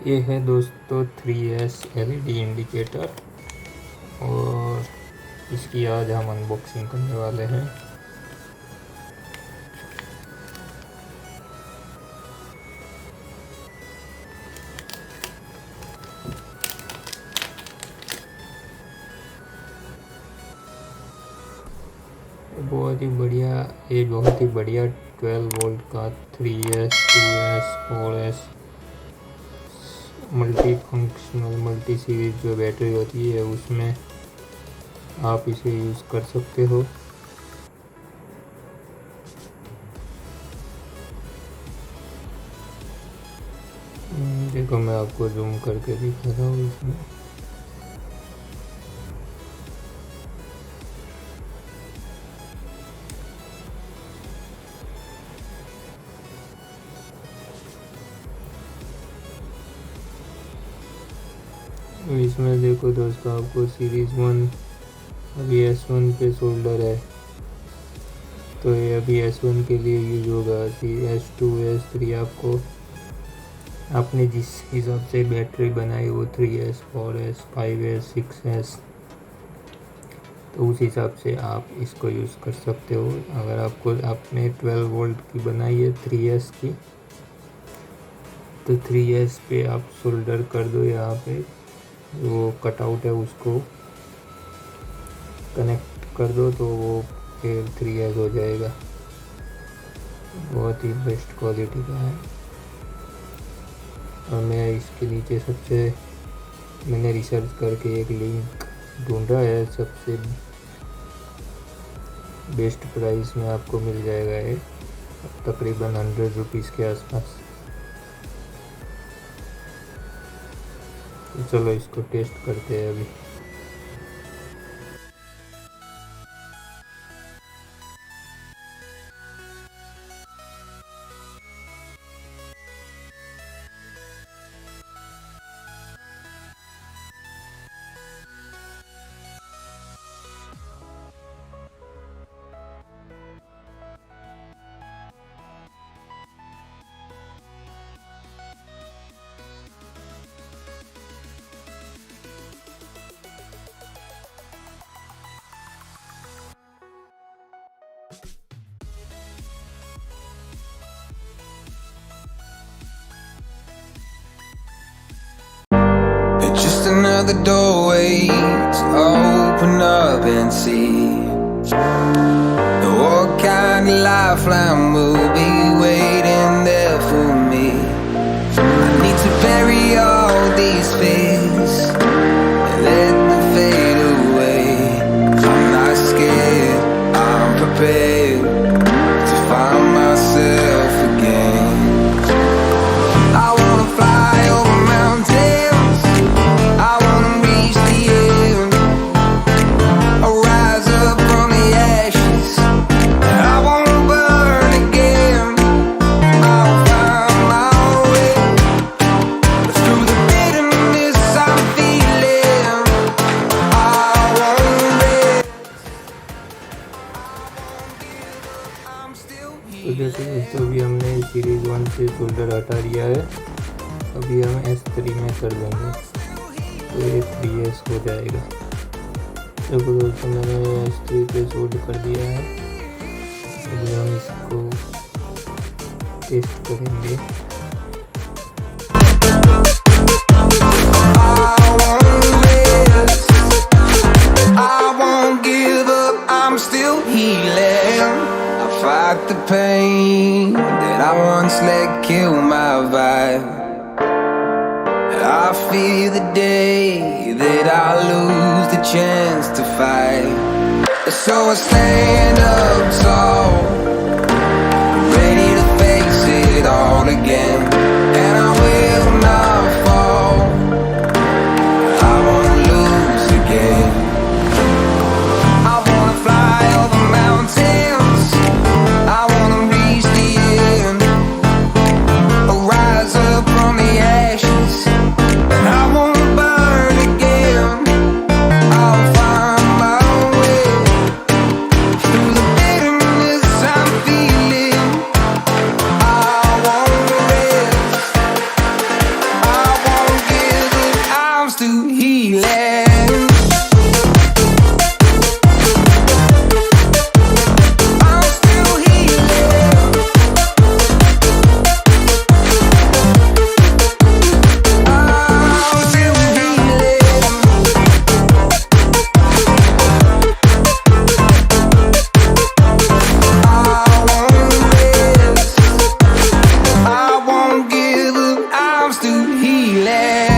ये है दोस्तों 3S LED इंडिकेटर और इसकी आज हम अनबॉक्सिंग करने वाले हैं। बहुत ही बढ़िया 12 वोल्ट का 3S 2S 4S multi functional multi series जो बैटरी होती है उसमें आप इसे यूज़ कर सकते हो। देखो मैं आपको जूम करके दिखा रहा हूँ इसमें। इसमें देखो दोस्तों आपको सीरीज़ 1 अभी S1 पे सोल्डर है, तो ये अभी S1 के लिए यूज होगा। S2 S3 आपको आपने जिस हिसाब से बैटरी बनाई वो 3S 4S 5S 6S, तो उस हिसाब से आप इसको यूज़ कर सकते हो। अगर आपने 12 वोल्ट की बनाई है 3S की, तो 3S पे आप सोल्डर कर दो। यहाँ पे वो कटआउट है उसको कनेक्ट कर दो तो वो फिर 3S हो जाएगा। बहुत ही बेस्ट क्वालिटी का है। और मैं इसके नीचे मैंने रिसर्च करके एक लिंक ढूंढा है, सबसे बेस्ट प्राइस में आपको मिल जाएगा ये, तकरीबन 100 रुपीज़ के आसपास। तो चलो इसको टेस्ट करते हैं अभी। Just another doorway to open up and see what kind of lifeline will be waiting there for me. I need to bury all these fears and let them fade away. I'm not scared, I'm prepared to find myself again. I wanna fly over mountains, I wanna reach the end, I'll rise up from the ashes, I wanna burn again, I'll find my way through the bitterness I'm feeling, I won't rest, I'm still तो जैसे दोस्तों अभी हमने series 1 से solder हटा दिया है, अभी हम S3 में कर देंगे तो ये 3S हो जाएगा। देखो दोस्तों मैंने S3 पे सोल्ड कर दिया है। अभी हम इसको टेस्ट करेंगे। I won't give up, I'm still healing. I fight the pain that I once let kill my vibe. I fear the day that I lose the chance to fight. So I stand up tall, ready to face it all again. And I will not fall, I won't lose again. I wanna fly over mountains, I wanna reach the end, I'll rise up from the ashes, and I won't burn again, I'll find my way through the bitterness I'm healing.